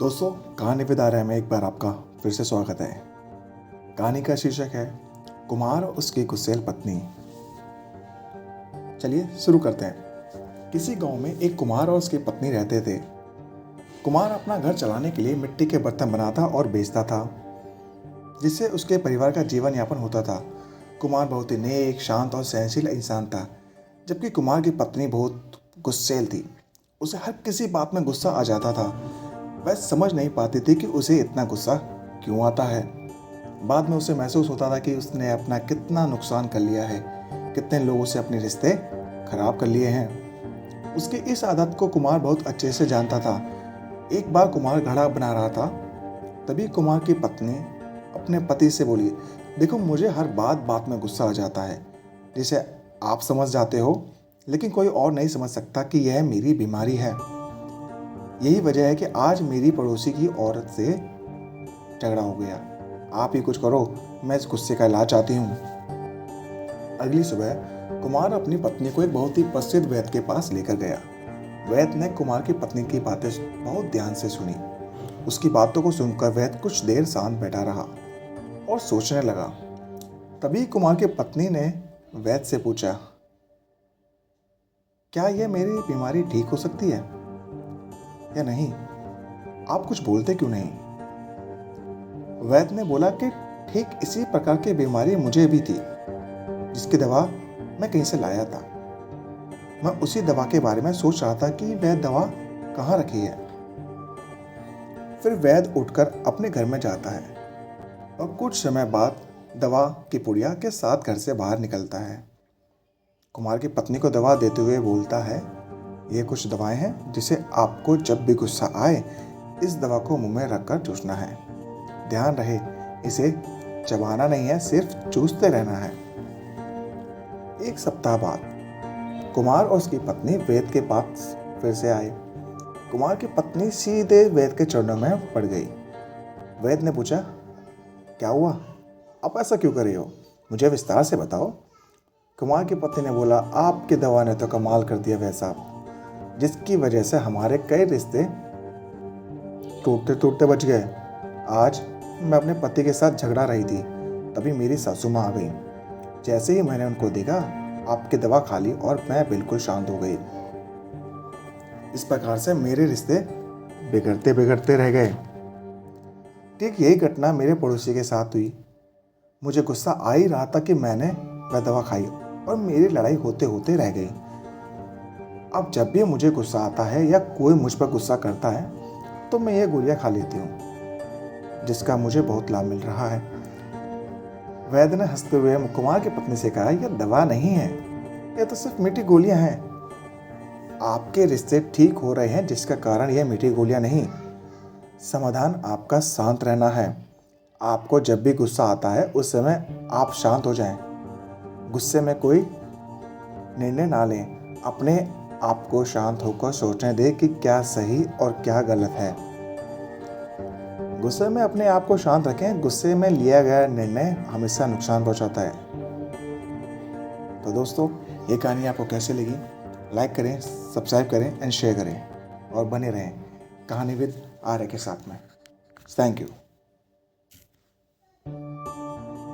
दोस्तों, कहानी विद आर्य में एक बार आपका फिर से स्वागत है। कहानी का शीर्षक है कुमार और उसकी गुस्सैल पत्नी। चलिए शुरू करते हैं। किसी गांव में एक कुमार और उसकी पत्नी रहते थे। कुमार अपना घर चलाने के लिए मिट्टी के बर्तन बनाता और बेचता था, जिससे उसके परिवार का जीवन यापन होता था। कुमार बहुत ही नेक, शांत और सहनशील इंसान था, जबकि कुमार की पत्नी बहुत गुस्सैल थी। उसे हर किसी बात में गुस्सा आ जाता था। वह समझ नहीं पाती थी कि उसे इतना गुस्सा क्यों आता है। बाद में उसे महसूस होता था कि उसने अपना कितना नुकसान कर लिया है, कितने लोगों से अपने रिश्ते खराब कर लिए हैं। उसकी इस आदत को कुमार बहुत अच्छे से जानता था। एक बार कुमार घड़ा बना रहा था, तभी कुमार की पत्नी अपने पति से बोली, देखो, मुझे हर बात बात में गुस्सा आ जाता है, जिसे आप समझ जाते हो, लेकिन कोई और नहीं समझ सकता कि यह मेरी बीमारी है। यही वजह है कि आज मेरी पड़ोसी की औरत से झगड़ा हो गया। आप ही कुछ करो, मैं इस गुस्से का इलाज चाहती हूँ। अगली सुबह कुमार अपनी पत्नी को एक बहुत ही प्रसिद्ध वैद्य के पास लेकर गया। वैद्य ने कुमार की पत्नी की बातें बहुत ध्यान से सुनी। उसकी बातों को सुनकर वैद्य कुछ देर शांत बैठा रहा और सोचने लगा। तभी कुमार की पत्नी ने वैद्य से पूछा, क्या यह मेरी बीमारी ठीक हो सकती है या नहीं? आप कुछ बोलते क्यों नहीं? वैद्य ने बोला कि ठीक इसी प्रकार की बीमारी मुझे भी थी, जिसकी दवा मैं कहीं से लाया था। मैं उसी दवा के बारे में सोच रहा था कि वह दवा कहाँ रखी है। फिर वैद्य उठकर अपने घर में जाता है और कुछ समय बाद दवा की पुड़िया के साथ घर से बाहर निकलता है। कुमार की पत्नी को दवा देते हुए बोलता है, ये कुछ दवाएं हैं जिसे आपको जब भी गुस्सा आए इस दवा को मुंह में रखकर चूसना है। ध्यान रहे, इसे चबाना नहीं है, सिर्फ चूसते रहना है। एक सप्ताह बाद कुमार और उसकी पत्नी वैद्य के पास फिर से आए। कुमार की पत्नी सीधे वैद्य के चरणों में पड़ गई। वैद्य ने पूछा, क्या हुआ? आप ऐसा क्यों कर रहे हो? मुझे विस्तार से बताओ। कुमार की पत्नी ने बोला, आपकी दवा ने तो कमाल कर दिया वैद्य साहब, जिसकी वजह से हमारे कई रिश्ते टूटते टूटते बच गए। आज मैं अपने पति के साथ झगड़ा रही थी, तभी मेरी सासू माँ आ गई। जैसे ही मैंने उनको देखा, आपकी दवा खा ली और मैं बिल्कुल शांत हो गई। इस प्रकार से मेरे रिश्ते बिगड़ते बिगड़ते रह गए। ठीक यही घटना मेरे पड़ोसी के साथ हुई। मुझे गुस्सा आ ही रहा था कि मैंने वह दवा खाई और मेरी लड़ाई होते होते रह गई। अब जब भी मुझे गुस्सा आता है या कोई मुझ पर गुस्सा करता है, तो मैं ये गोलियां खा लेती हूँ, जिसका मुझे बहुत लाभ मिल रहा है। वैद्य ने हंसते हुए कुमार की पत्नी से कहा, यह दवा नहीं है, यह तो सिर्फ मीठी गोलियां हैं। आपके रिश्ते ठीक हो रहे हैं, जिसका कारण यह मीठी गोलियां नहीं। समाधान आपका शांत रहना है। आपको जब भी गुस्सा आता है, उस समय आप शांत हो जाएं। गुस्से में कोई निर्णय ना लें। अपने आपको शांत होकर सोचने दें कि क्या सही और क्या गलत है। गुस्से में अपने आप को शांत रखें। गुस्से में लिया गया निर्णय हमेशा नुकसान पहुंचाता है। तो दोस्तों, ये कहानी आपको कैसे लगी? लाइक करें, सब्सक्राइब करें एंड शेयर करें और बने रहें कहानी विद आर्य के साथ में। Thank you.